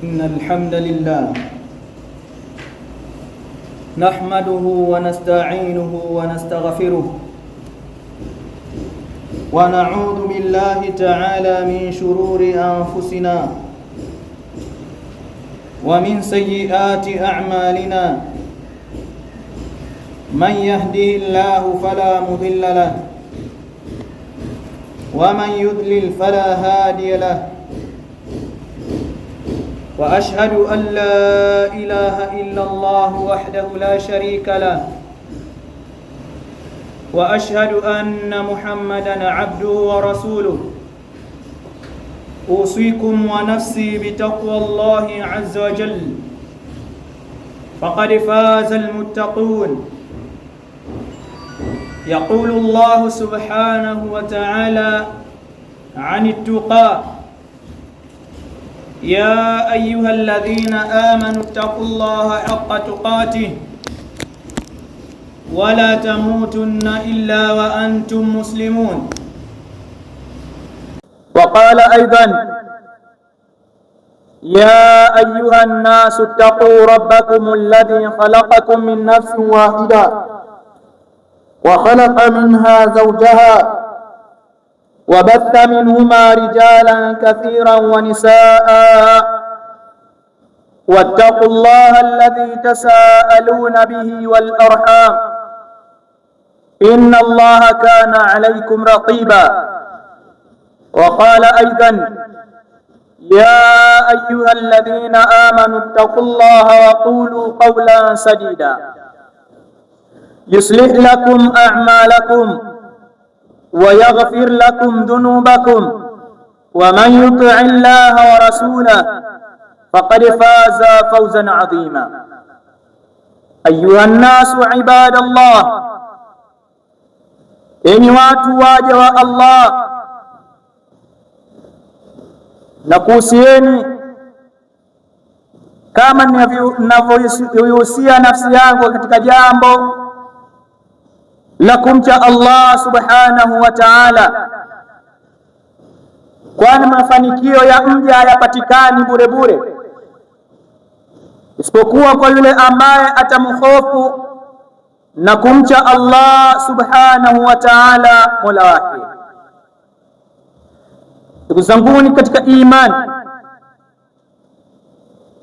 إن الحمد لله نحمده ونستعينه ونستغفره ونعوذ بالله تعالى من شرور أنفسنا ومن سيئات أعمالنا من يهده الله فلا مضل له ومن يضلل فلا هادي له وأشهد أن لا إله إلا الله وحده لا شريك له وأشهد أن محمدًا عبده ورسوله أوصيكم ونفسي بتقوى الله عز وجل فقد فاز المتقون. يقول الله سبحانه وتعالى عن التقى: يا أيها الذين آمنوا اتقوا الله حق تقاته ولا تموتن إلا وأنتم مسلمون. وقال أيضا: يا أيها الناس اتقوا ربكم الذي خلقكم من نفس واحدة وخلق منها زوجها وبث منهما رجالا كثيرا ونساء واتقوا الله الذي تساءلون به والأرحام إن الله كان عليكم رقيبا. وقال أيضا: يا أيها الذين آمنوا اتقوا الله وقولوا قولا سديدا يصلح لكم أعمالكم ويغفر لكم ذنوبكم ومن يطع الله ورسوله فقد فاز فوزا عظيما. أيها الناس عباد الله، enyi watu waja wa Allah, nakuhusieni kama ninavyoihusia nafsi yangu katika jambo la kumcha Allah subhanahu wa ta'ala, kwani mafanikio ya mja hayapatikani bure bure, isipokuwa kwa yule ambaye atamhofu na kumcha Allah subhanahu wa ta'ala mola wake. Ndugu zanguni katika imani,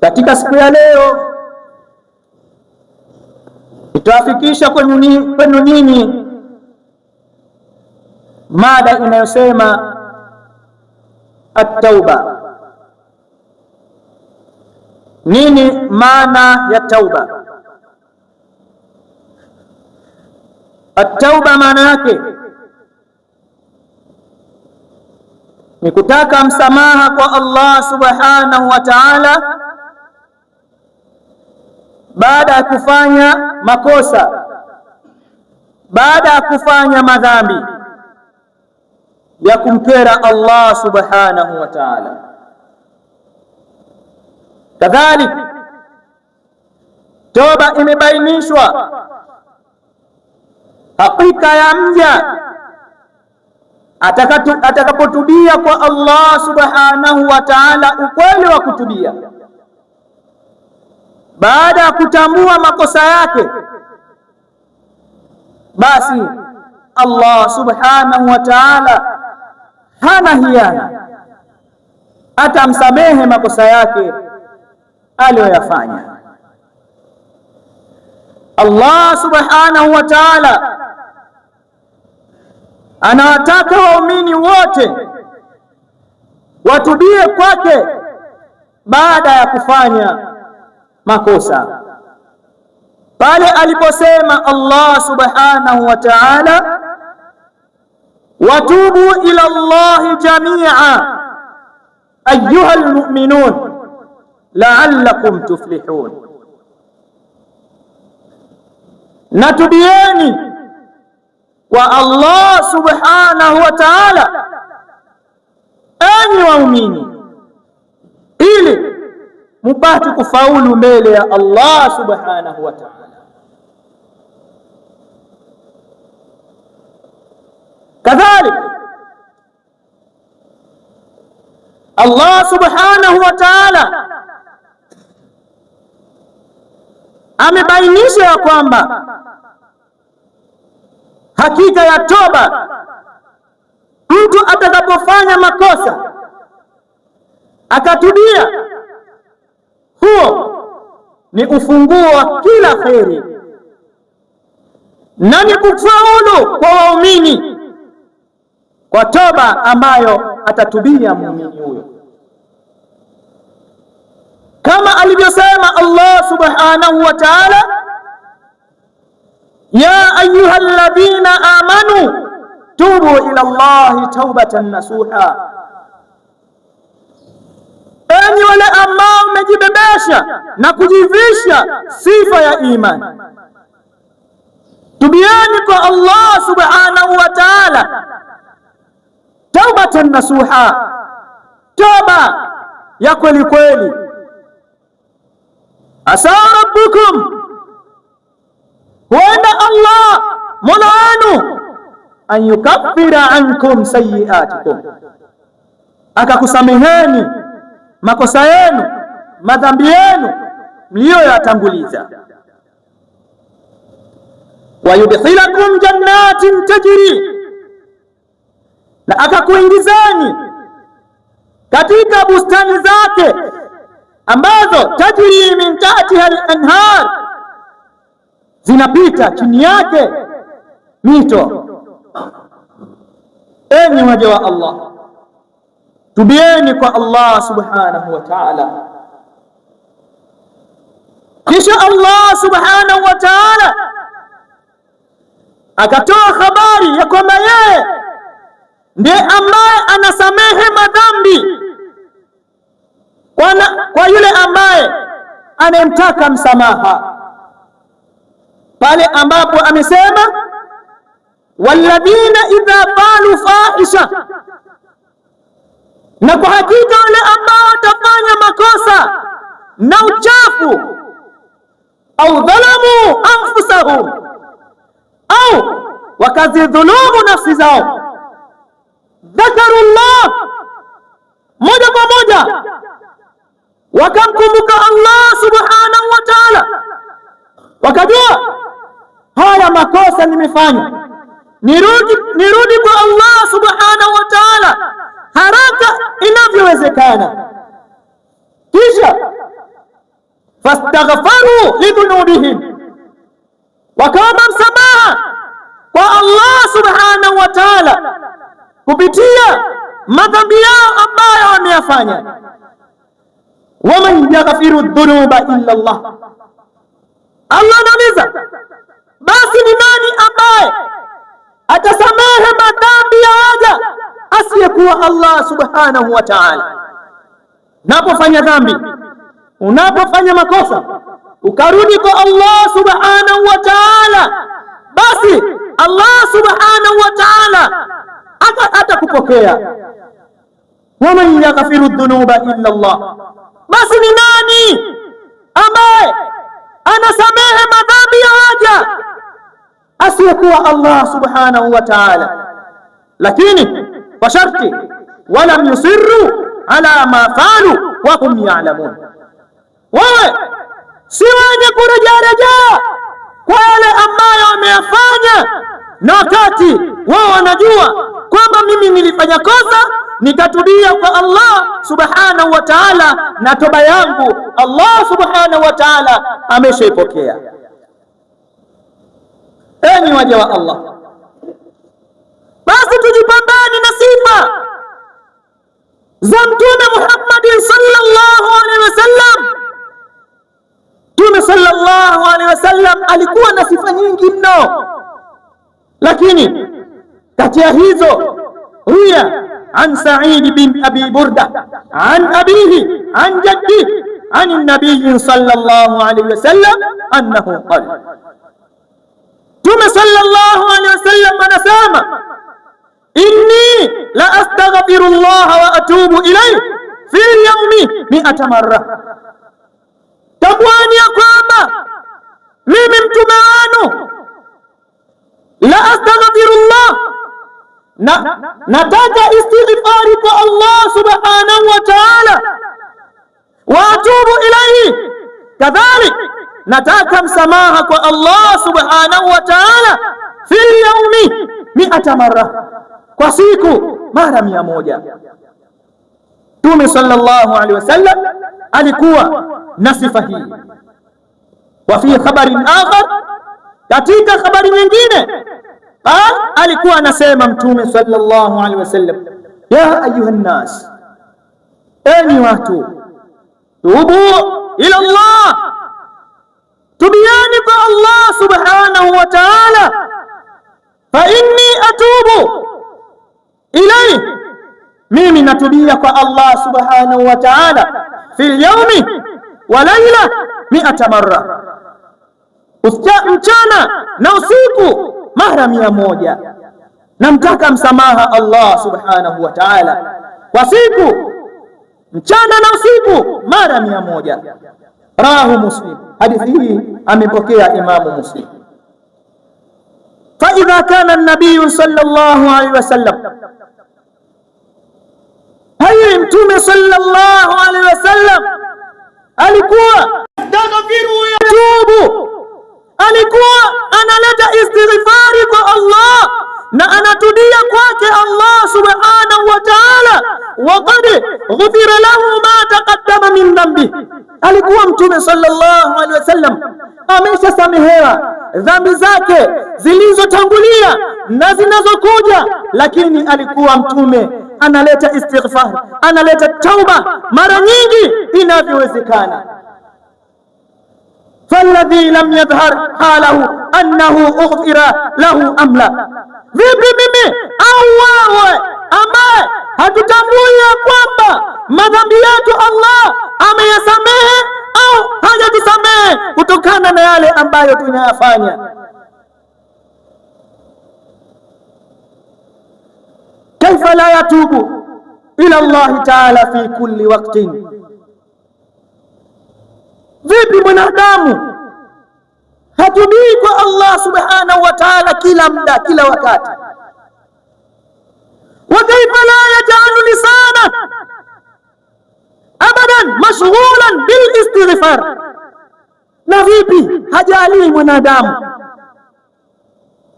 katika siku ya leo nitawafikisha kwenu nyinyi mada inayosema at-tauba. Nini maana ya tauba? At-tauba maana yake ni kutaka msamaha kwa Allah subhanahu wa ta'ala baada ya kufanya makosa, baada ya kufanya madhambi ya kumkera Allah subhanahu wa ta'ala. Kadhalika toba imebainishwa hakika ya mja atakapotubia kwa Allah subhanahu wa ta'ala ukweli wa kutubia, baada ya kutambua makosa yake, basi Allah subhanahu wa ta'ala hana hiana, atamsamehe makosa yake aliyoyafanya. Allah subhanahu wa ta'ala anawataka waumini wote watubie kwake baada ya kufanya makosa, pale aliposema Allah subhanahu wa ta'ala: watubu ila Allahi jami'a ayyuha almu'minun la'allakum tuflihun. Natubieni kwa Allah subhanahu wa ta'ala, enyi waumini, ili mupate kufaulu mbele ya Allah subhanahu wa ta'ala. Kadhalika Allah subhanahu wa ta'ala amebainisha ya kwamba hakika ya toba, mtu atakapofanya makosa akatubia, huo ni ufunguo wa kila kheri na ni kufaulu kwa waumini kwa toba ambayo atatubia muumini huyo, kama alivyosema Allah subhanahu wa ta'ala, ya ayyuhalladhina amanu tubu ila Allahi taubatan nasuha, enyi wale ambao mmejibebesha na kujivisha sifa ya imani, tubieni kwa Allah subhanahu wa ta'ala taubatan nasuha, toba ya kweli kweli. Asa rabbukum, huenda Allah mola wenu, an yukaffira ankum sayiatikum, akakusameheni makosa yenu, madhambi yenu mliyoyatanguliza, wa yudkhilakum jannatin tajri, na akakuingizani katika bustani zake ambazo tajri min tahtiha al-anhar, zinapita chini yake mito. Enyi waja wa Allah, tubieni kwa Allah subhanahu wa ta'ala. Kisha Allah subhanahu wa ta'ala akatoa habari ya kwamba yeye ndiye ambaye anasamehe madhambi kwa yule ambaye anayemtaka msamaha, pale ambapo amesema walladhina idha falu fahisha, na kwa hakika wale ambao watafanya makosa na uchafu, au dhalamu anfusahum, au wakazidhulumu nafsi zao, dhakarullah, moja kwa moja wakamkumbuka Allah subhanahu wa ta'ala, wakajua haya makosa nimefanya, nirudi kwa Allah subhanahu wa ta'ala haraka inavyowezekana. Kisha fastaghfaru lidhunubihim, wakaomba msamaha kwa Allah subhanahu wa ta'ala kupitia madhambi yao ambayo wameyafanya. Waman yaghfiru dhunuba illa Allah, Allah anauliza, basi ni nani ambaye atasamehe madhambi ya waja asiyekuwa Allah subhanahu wa ta'ala? Unapofanya dhambi, unapofanya makosa, ukarudi kwa Allah subhanahu wa ta'ala, basi Allah subhanahu wa ta'ala atakupokea. Waman yaghfiru dhunuba illa Allah, basi ni nani ambaye anasamehe madhambi ya waja asiyekuwa Allah subhanahu wa ta'ala? Lakini kwa sharti, walam yusirru ala ma falu wa hum ya'lamun, wawe si wenye kurejarejea kwa yale ambayo wameyafanya, na wakati wao wanajua kwamba mimi nilifanya kosa, nikatubia kwa Allah subhanahu wa ta'ala, na toba yangu Allah subhanahu wa ta'ala ameshaipokea. Enyi waja wa Allah, basi tujipambane na sifa za Mtume Muhammad sallallahu alaihi wasallam. Mtume sallallahu alaihi wasallam alikuwa na sifa nyingi mno, lakini kati ya hizo ruya an Sa'id bin Abi Burda an abihi an jaddihi an an-nabiy sallallahu alaihi wasallam annahu qala, Mtume sallallahu alaihi wasallam anasema, inni la astaghfirullah wa atubu ilayhi fi yawmi 100 marra, tambuani ya kwamba mimi mtume wenu la astaghfirullah, nataka istighfari kwa Allah subhanahu wa ta'ala, wa atubu ilayhi kadhalik, nataka msamaha kwa Allah subhanahu wa ta'ala fil yaumi 100 marra, kwa siku mara 100. Mtume sallallahu alaihi wasallam alikuwa na sifa hii. Wa fi khabarin akhar, katika habari nyingine, alikuwa anasema Mtume sallallahu alaihi wasallam, ya ayuha nnas, enyi watu, tubu ila Allah, tubiani kwa Allah subhanahu wa ta'ala, fa inni atubu ilayhi, mimi natubia kwa Allah subhanahu wa ta'ala fil yawmi wa layla 100 marra, mchana na usiku mara 100. Namtaka msamaha Allah subhanahu wa ta'ala kwa siku, mchana na usiku mara 100. Rawahu Muslim, hadithi hii amepokea Imamu Muslim. Fa idha kana an-nabiy sallallahu alayhi wasallam, hayi Mtume sallallahu alayhi wasallam alikuwa yastaghfiru wa yatubu, alikuwa analeta istighfari kwa Allah na anatudia kwake Allah subhanahu wa ta'ala, wa qad ghufira lahu ma taqaddama min dhanbi. Alikuwa Mtume sallallahu alaihi wasallam ameshasamehewa dhambi zake zilizotangulia na zinazokuja, lakini alikuwa Mtume analeta istighfar, analeta tauba mara nyingi inavyowezekana. Falladhi lam yadhhar halahu annahu ughfira lahu am la, vipi mimi au wewe ambaye hatutambui ya kwamba madhambi yetu Allah ameyasamehe au hajatusamehe kutokana na yale ambayo tunayafanya? Kaifa la yatubu ila Allah ta'ala fi kulli waqtin, vipi mwanadamu hatubii kwa Allah subhanahu wa ta'ala kila muda, kila wakati? Wa kaifa la yaj'alu lisana abadan mashghulan bil istighfar, na vipi hajali mwanadamu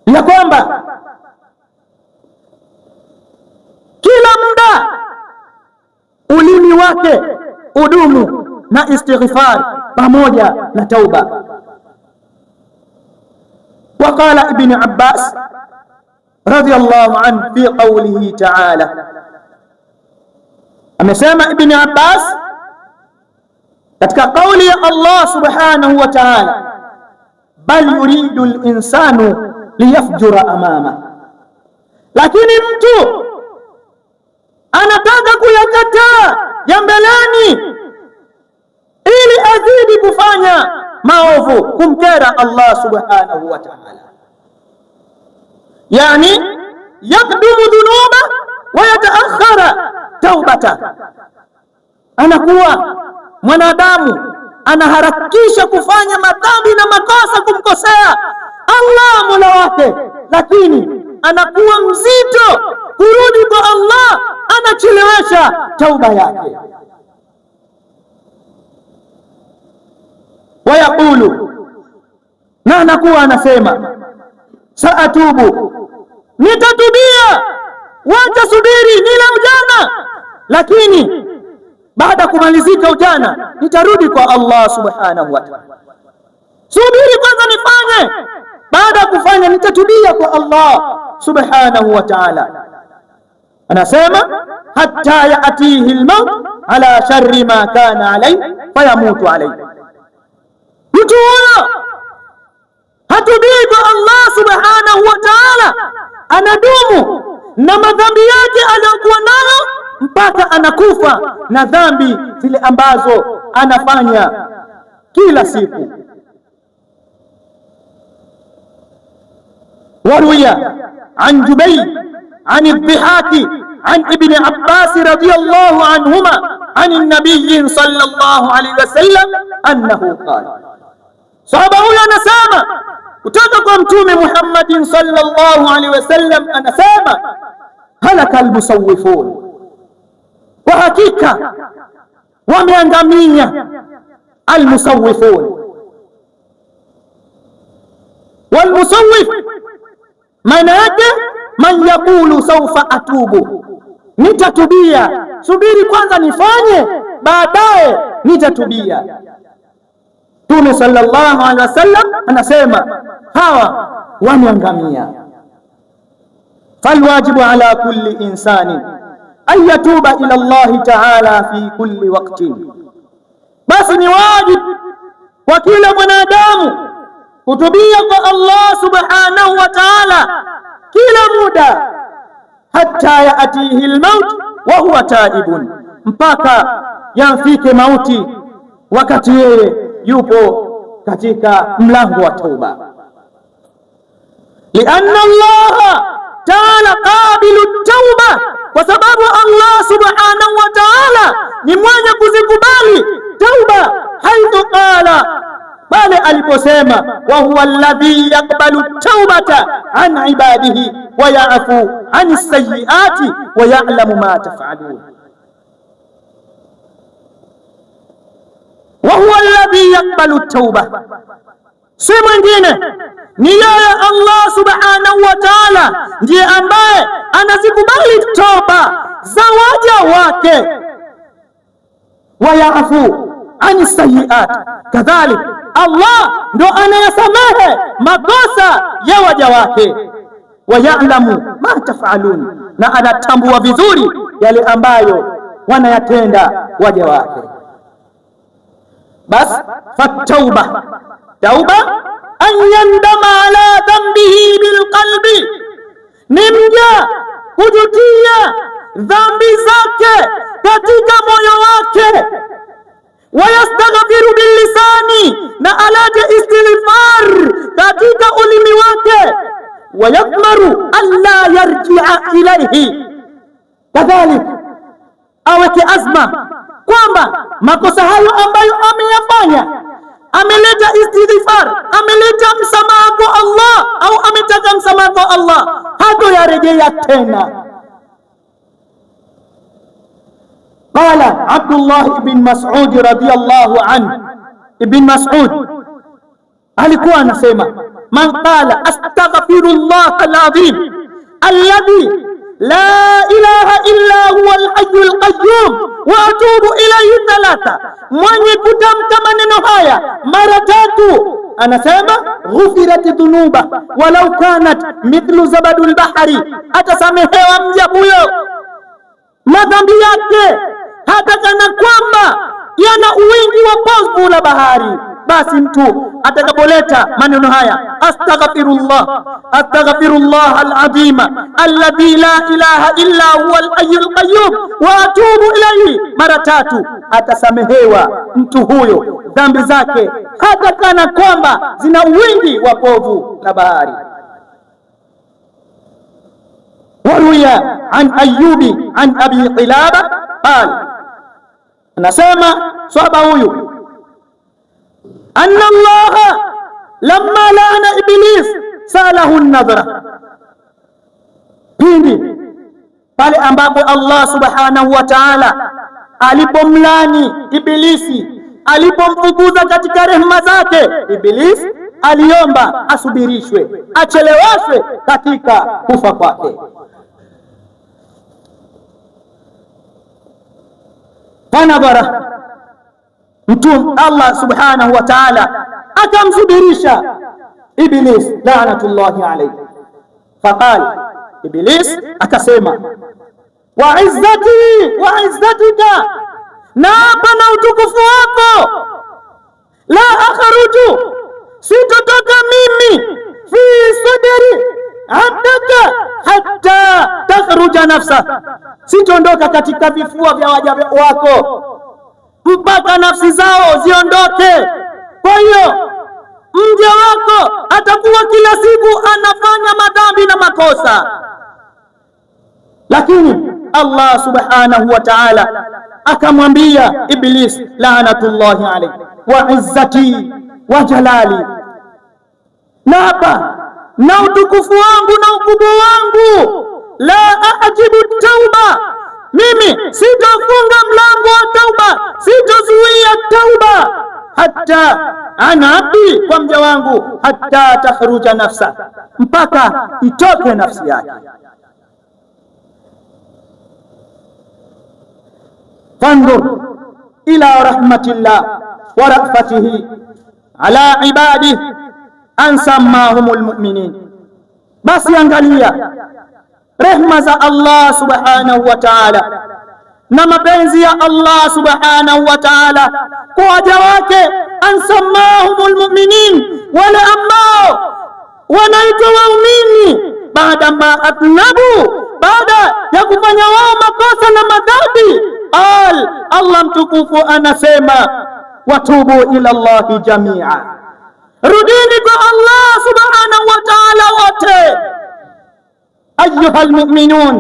ya kwamba kila muda ulimi wake udumu na istighfar pamoja na tauba. وقال ابن عباس رضي الله عنه في قوله تعالى، amesema Ibn Abbas katika kauli ya Allah subhanahu wa ta'ala, bal yuridu al-insanu liyafjura amama, lakini mtu anataka kuyakataa ya mbeleni ili azidi kufanya maovu, kumkera Allah subhanahu wa ta'ala. Yani yakdumu dhunuba wa yataakhara taubata, anakuwa mwanadamu anaharakisha kufanya madhambi na makosa, kumkosea Allah mola wake, lakini anakuwa mzito kurudi kwa Allah, anachelewesha tauba yake. Wayaqulu, na anakuwa anasema saatubu, nitatubia, wacha subiri nile ujana, lakini baada kumalizika ujana nitarudi kwa Allah subhanahu wa ta'ala. Subiri kwanza nifanye, baada ya kufanya nitatubia kwa Allah subhanahu wa ta'ala. Anasema hatta yaatihi al-maut ala sharri ma kana alayhi fayamutu alayhi. Mtu huyo hatubii kwa Allah subhanahu wa ta'ala, anadumu na madhambi yake aliyokuwa nayo mpaka anakufa na dhambi zile ambazo anafanya kila siku. Waruya an Jubayr an Dhihaki an Ibn Abbas radiyallahu anhuma an an-nabiy sallallahu alayhi wasallam annahu qala, sahaba huyo anasema kutoka kwa Mtume Muhammadin sallallahu alaihi wasallam, anasema halaka almusawwifun, kwa hakika wameangamia almusawwifun, Walmusawwif maana yake man yaqulu sawfa atubu, nitatubia, subiri kwanza nifanye, baadaye nitatubia. Mtume sallallahu alaihi wasallam anasema hawa wameangamia. Falwajibu ala kulli insani an yatuba ila Allahi ta'ala fi kulli waqtin, basi ni wajibu kwa kila mwanadamu kutubia kwa Allah subhanahu wa ta'ala kila muda, hatta yaatihi almaut wa huwa taibun, mpaka yamfike mauti wakati yeye yupo katika mlango wa tauba. Lianna Allah ta'ala qabilu tauba, kwa sababu Allah subhanahu wa ta'ala ni mwenye kuzikubali tauba. Haithu qala, bali aliposema wa huwa alladhi yaqbalu taubata an ibadihi wa ya'fu an sayyiati wa ya'lamu ma taf'alun. Wa huwa alladhi yaqbalu tauba, si mwingine ni yeye Allah subhanahu wa ta'ala ndiye ambaye anazikubali toba za waja wake, wa ya'fu ani sayyiat, kadhalika Allah ndo anayasamehe makosa ya waja wake, wa ya'lamu ma taf'alun, na anatambua vizuri yale ambayo wanayatenda waja wake. Bas fatauba, tauba an yandama ala dhanbihi bilqalbi, ni mja kujutia dhambi zake katika moyo wake, wayastaghfiru billisani, na alete istighfar katika ulimi wake, wayakmaru alla yarji'a ilayhi, kadhalika aweke azma kwamba makosa hayo ambayo ameyafanya, ameleta istighfar, ameleta msamaha kwa Allah au ametaka msamaha kwa Allah, hatoyarejea tena. Qala Abdullah ibn Mas'ud radiyallahu anhu, Ibn Mas'ud alikuwa anasema man qala astaghfirullah alazim alladhi la ilaha illa huwa alhayyul qayyum wa atubu ilayhi thalatha, mwenye kutamka maneno haya mara tatu, anasema ghufirat dhunuba walau kanat mithlu zabadul bahri, atasamehewa mja huyo madhambi yake hata kana kwamba yana uwingi wa povu la bahari. Basi mtu atakapoleta maneno haya astaghfirullah alazima alladhi la ilaha illa huwa alhayyul qayyum wa atubu ilayhi mara tatu, atasamehewa mtu huyo dhambi zake hata kana kwamba zina uwingi wa povu la bahari. Waruya an Ayyubi an Abi Qilaba qala, anasema sahaba huyu anna Allah lamma laana Iblis salahu an-nadhra, pindi pale ambapo Allah subhanahu wa ta'ala alipomlani Ibilisi, alipomfukuza katika rehema zake, Iblis aliomba asubirishwe, acheleweshwe katika kufa kwake. Fanadhara, mtu Allah subhanahu wa ta'ala akamsubirisha Iblis la'natullahi alayhi. Faqala, Iblis akasema wa izzati wa izzatika, na hapa na utukufu wako, la akhruju, sitotoka mimi fi sadri abdaka hatta takhruja nafsa, sitondoka katika vifua vya waja wako mpaka nafsi zao ziondoke. Kwa hiyo mja wako atakuwa kila siku anafanya madhambi na makosa, lakini Allah subhanahu wa ta'ala akamwambia Iblis la'natullahi alayhi, wa izzati wa jalali, na hapa na utukufu wangu na ukubwa wangu, la ajibu tauba, mimi sitofunga mlango wa tauba, sitozuia tauba, hatta an abdi, kwa mja wangu, hatta takhruja nafsa, mpaka itoke nafsi yake. Fanzur ila rahmatillah wa rafatihi ala ibadihi an sammahumul mu'minin, basi angalia rehma za Allah subhanahu wa ta'ala na mapenzi ya Allah subhanahu wa ta'ala kwa waja wake, an sammahumul mu'minin, wale ambao wanaitwa waumini, baada ma atnabu, baada ya kufanya wao makosa na madhambi. Allah mtukufu anasema watubu ila Allahi jamia, rudini kwa Allah subhanahu wa ta'ala wote. Ayuha almu'minun,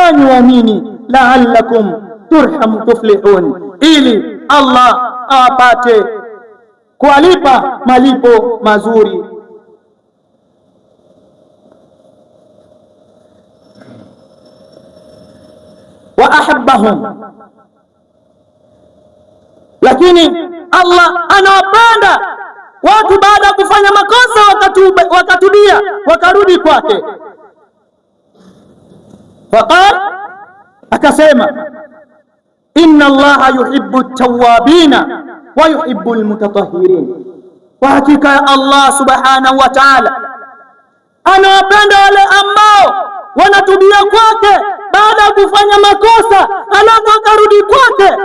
enyi waumini, la'allakum turhamu tuflihun, ili Allah awapate kuwalipa malipo mazuri. Wa ahabbahum, lakini Allah anawapenda watu baada ya kufanya makosa wakatubia wakarudi kwake. Faqal, akasema inna Allaha yuhibbu at-tawwabina wa yuhibbu al-mutatahhirin, kwa hakika ya Allah subhanahu wa ta'ala anawapenda wale ambao wanatubia kwake baada ya kufanya makosa alafu akarudi kwake,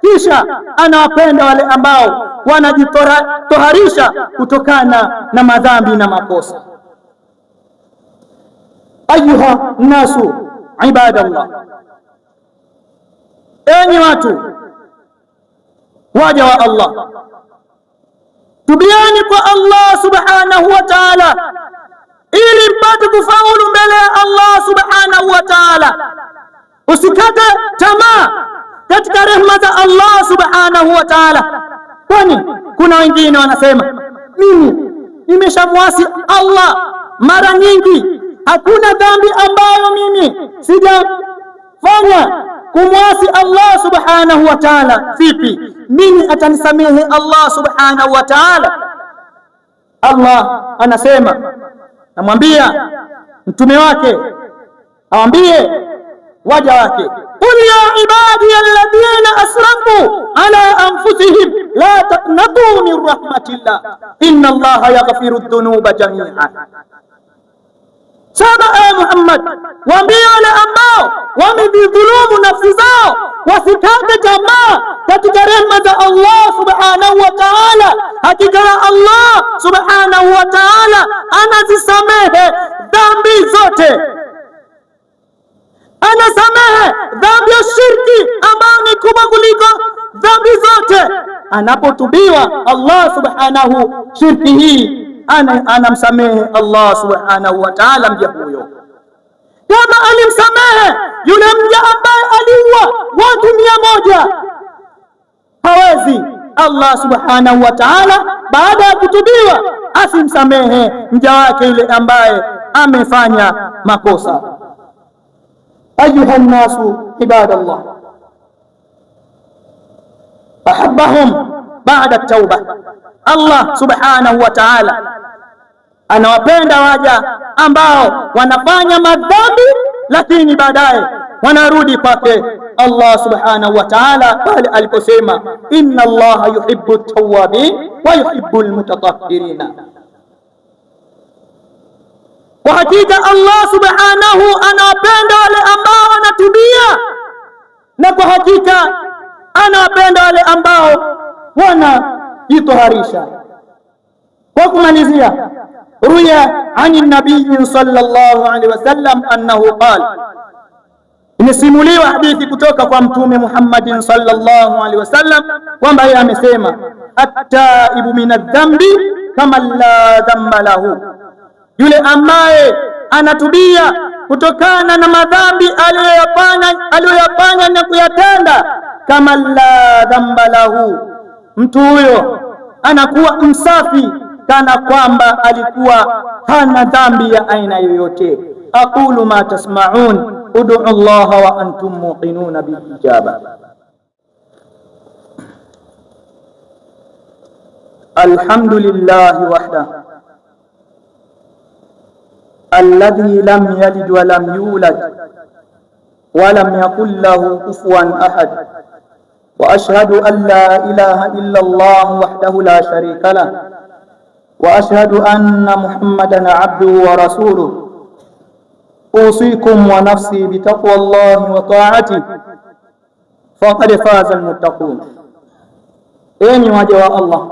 kisha anawapenda wale ambao wanajitoharisha kutokana na madhambi na makosa. Ayuha nasu ibadallah, enyi watu waja wa Allah, tubiani kwa Allah subhanahu wa ta'ala ili mpate kufaulu mbele ya Allah subhanahu wa ta'ala. Usikate tamaa katika rehema za Allah subhanahu wa ta'ala, kwani kuna wengine wanasema mimi nimeshamwasi Allah mara nyingi, hakuna dhambi ambayo mimi sijafanya kumwasi Allah subhanahu wa ta'ala. Vipi mimi atanisamehe Allah subhanahu wa ta'ala? Allah anasema, namwambia mtume wake awambie waja wake, qul ya ibadi alladhina asrafu ala anfusihim la taqnatu min rahmatillah inna Allaha yaghfiru dhunuba jami'a. Sema Muhammad, waambie wale ambao wamedhulumu nafsi zao wasikate tamaa katika rehema za Allah subhanahu wa ta'ala. Hakika Allah subhanahu wa ta'ala anazisamehe dhambi zote, anasamehe dhambi ya shirki ambayo ni kubwa kuliko dhambi zote. Anapotubiwa Allah subhanahu shirki hii anamsamehe Allah subhanahu wa ta'ala mja huyo, kama alimsamehe yule mja ambaye aliua watu 100. Hawezi Allah subhanahu wa ta'ala baada ya kutubiwa asimsamehe mja wake yule ambaye amefanya makosa. Ayuha nasu ibadallah, ahabbahum baada at-tauba, Allah subhanahu wa ta'ala anawapenda waja ambao wanafanya madhambi lakini baadaye wanarudi kwake Allah subhanahu wa ta'ala, pale aliposema inna Allaha yuhibbu at-tawwabin wa yuhibbu al-mutatahhirin. Kwa hakika Allah subhanahu anawapenda wale ambao wanatubia, na kwa hakika anawapenda wale ambao wanajitoharisha. Kwa kumalizia, ruya ani nabii sallallahu alaihi wasallam annahu qala, imesimuliwa hadithi kutoka kwa Mtume Muhammadin sallallahu alaihi wasallam kwamba yeye amesema, at-taibu min adh-dhanbi kama la dhanba lahu, yule ambaye anatubia kutokana na madhambi aliyoyafanya na kuyatenda, kama la dhanba lahu, mtu huyo anakuwa msafi kana kwamba alikuwa hana dhambi ya aina yoyote. Aqulu ma tasma'un ud'u Allah wa antum muqinuna bil ijaba. alhamdulillahi wahda alladhi lam yalid wa lam yulad wa lam yakul lahu kufuwan ahad wa ashhadu an la ilaha illa Allah wahdahu la sharika lah wa ashhadu anna Muhammadan abduhu wa rasuluhu usikum wa nafsi bitaqwallahi wa ta'atihi faqad faza almuttaqun. Enyi waja wa Allah,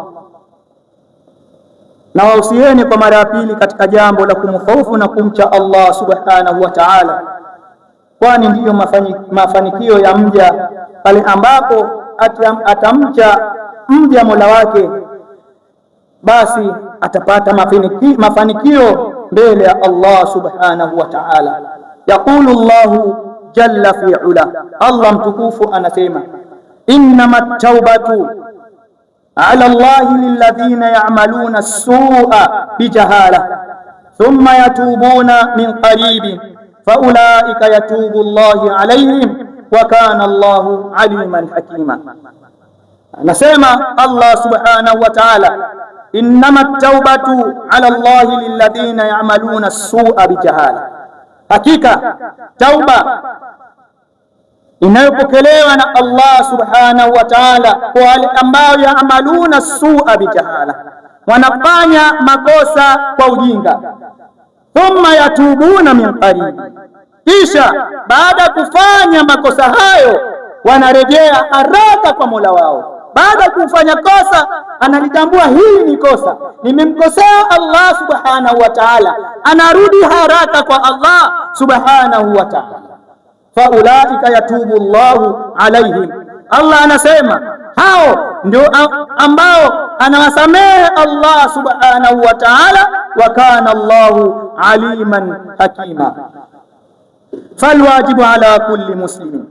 na wausieni kwa mara ya pili katika jambo la kumhofu na kumcha Allah subhanahu wa ta'ala, kwani ndiyo mafanikio ya mja pale ambapo atamcha mja Mola wake, basi atapata mafanikio mbele ya Allah subhanahu wa ta'ala. Yaqulu Allahu jalla fi ula, Allah mtukufu anasema, innamat tawbatu ala Allahi lilladhina ya'maluna as-su'a bijahala thumma yatubuna min qaribin faulaika yatubu Allahu alayhim wa kana Allahu aliman hakima. Anasema Allah subhanahu wa ta'ala, innamat tawbatu ala Allahi lilladhina ya'maluna as-su'a bijahala, hakika tauba inayopokelewa na Allah subhanahu wa ta'ala kwa wale ambao yaamaluna as-su'a bijahala, wanafanya makosa kwa ujinga, thumma yatubuna min qarib, kisha baada kufanya makosa hayo wanarejea haraka kwa Mola wao. Baada kufanya kosa analitambua hili ni kosa, nimemkosea Allah subhanahu wa ta'ala, anarudi haraka kwa Allah subhanahu wa ta'ala. Faulaika yatubu Allahu alaihim, Allah anasema hao ndio ambao anawasamehe Allah subhanahu wa ta'ala, wa kana Allahu aliman hakima. Falwajibu ala kulli muslimin,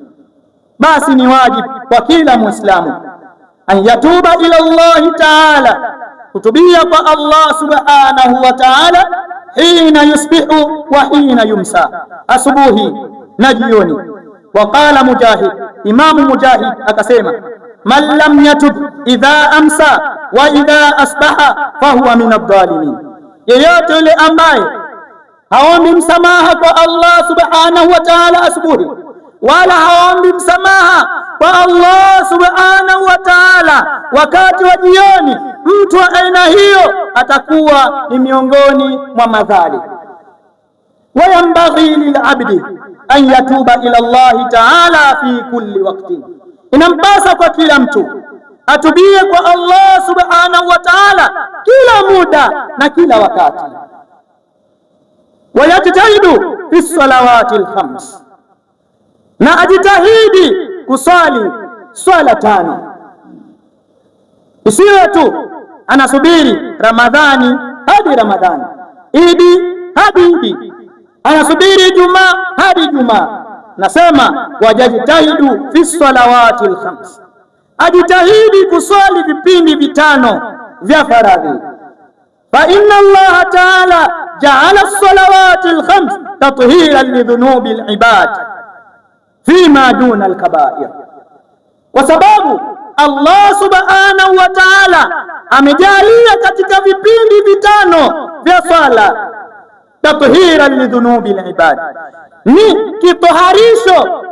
basi ni wajibu kwa kila Muislamu, an yatuba ila Allah ta'ala, kutubia kwa Allah subhanahu wa ta'ala, hina yusbihu wa hina yumsa, asubuhi na jioni. Waqala Mujahid, Imamu Mujahid akasema, man lam yatub idha amsa wa idha asbaha fahuwa min adh-dhalimin, yeyote yule ambaye haombi msamaha kwa Allah subhanahu wa ta'ala asubuhi, wala haombi msamaha kwa Allah subhanahu wa ta'ala wakati wa jioni, mtu wa aina hiyo atakuwa ni miongoni mwa madhalimu. Wayambaghi lilabdi an yatuba ila Allah ta'ala fi kulli waqtin, inampasa kwa kila mtu atubie kwa Allah subhanahu wa ta'ala kila muda na kila wakati. Wayajtahidu fi salawati al-khams, na ajitahidi kusali swala tano. Isiwe tu anasubiri Ramadhani hadi Ramadhani, Idi hadi Idi, anasubiri Ijumaa hadi Ijumaa. Nasema wajajtahidu fi salawati al-khams, ajitahidi kuswali vipindi vitano vya faradhi. Fa inna Allah ta'ala ja'ala as-salawati al-khams tathiran li dhunubi al-ibad fima duna al-kaba'ir, kwa sababu Allah subhanahu wa ta'ala amejalia katika vipindi vitano vya swala tathiran li dhunubi al-ibad, ni kitoharisho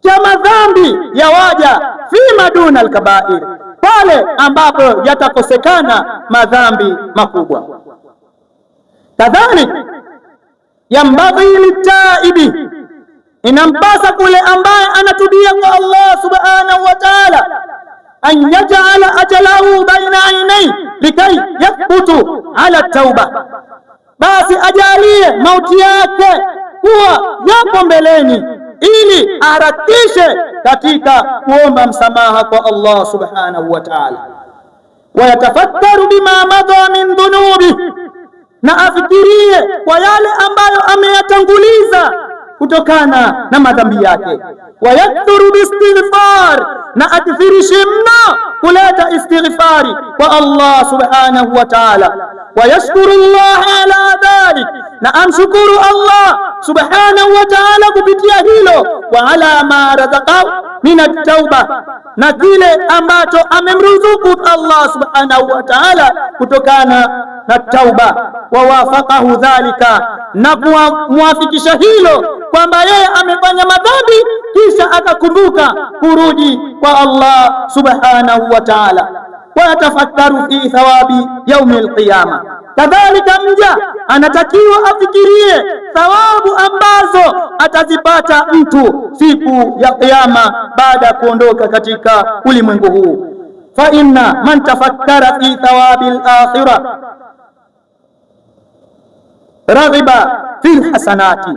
cha madhambi ya waja, fima duna al-kaba'ir, pale ambapo yatakosekana madhambi makubwa. Kadhalika yambaghi litaibi, inampasa kule ambaye anatubia kwa Allah subhanahu wa ta'ala, an yaj'ala ajalahu baina aynayhi likai yathbutu ala tauba, basi ajalie mauti yake kuwa yapo mbeleni ili aharakishe katika kuomba msamaha kwa Allah subhanahu wa ta'ala. Wayatafakkaru bima madha min dhunubi, na afikirie kwa yale ambayo ameyatanguliza kutokana na madhambi yake. Wayakthuru biistighfar, na akithirishe mno kuleta istighfari kwa Allah subhanahu wa ta'ala. Wayashkuru Allah ala dhalik, na amshukuru Allah subhanahu wa ta'ala kupitia hilo. Wa ala ma razaqahu min at-tauba, na kile ambacho amemruzuku Allah subhanahu wa ta'ala kutokana na tauba. Wa wafaqahu dhalika, na kumwafikisha hilo kwamba yeye amefanya madhambi kisha akakumbuka kurudi kwa Allah subhanahu wa ta'ala. Wa yatafakkaru fi thawabi yaumi al-qiyama, kadhalika mja anatakiwa afikirie thawabu ambazo atazipata mtu siku ya Kiyama baada ya kuondoka katika ulimwengu huu. Fa inna man tafakkara fi thawabi al-akhirah raghiba fil hasanati,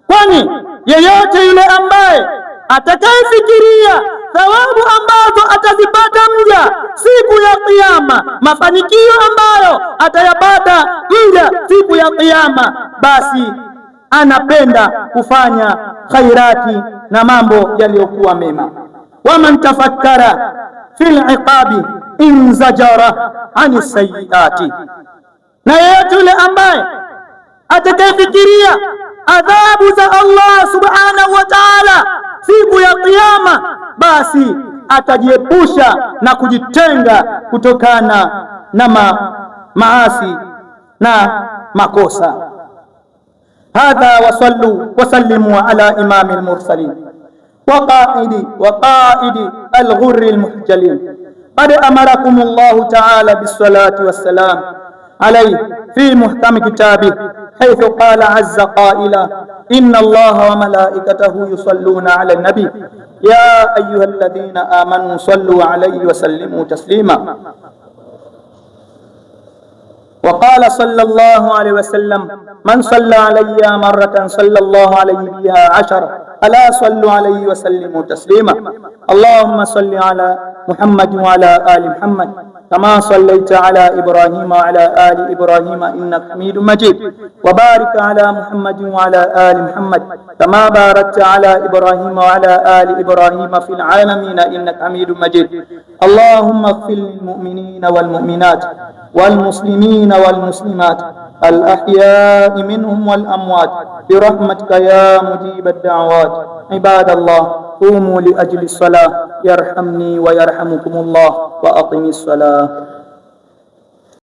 kwani yeyote yule ambaye atakayefikiria thawabu ambazo atazipata mja siku ya Kiyama, mafanikio ambayo atayapata mja siku ya Kiyama, basi anapenda kufanya khairati na mambo yaliyokuwa mema. Waman tafakkara fil iqabi inzajara ani sayyiati, na yeyote yule ambaye atakayefikiria adhabu za Allah subhanahu wa ta'ala siku ya Kiyama, basi atajiepusha na kujitenga kutokana na maasi na makosa. Hadha wasallu wasallimu ala imami al-mursalin wa qaidi al-ghurri al-muhjalin. Qad amarakum Allah ta'ala bis-salati was-salam alayhi fi muhkam kitabih حيث قال عز قائلا إن الله وملائكته يصلون على النبي يا أيها الذين آمنوا صلوا عليه وسلموا تسليما. وقال صلى الله عليه وسلم من صلى علي مرة صلى الله عليه بها 10 ألا صلوا عليه وسلموا تسليما. اللهم صل على محمد وعلى آل محمد كما صليت على إبراهيم وعلى آل إبراهيم إنك حميد مجيد. وبارك على محمد وعلى آل محمد كما باركت على إبراهيم وعلى آل إبراهيم في العالمين إنك حميد مجيد. اللهم اغفر للمؤمنين والمؤمنات والمسلمين والمسلمات الأحياء منهم والأموات برحمتك يا مجيب الدعوات. عباد الله قوموا لأجل الصلاة يرحمني ويرحمكم الله وأقم الصلاة.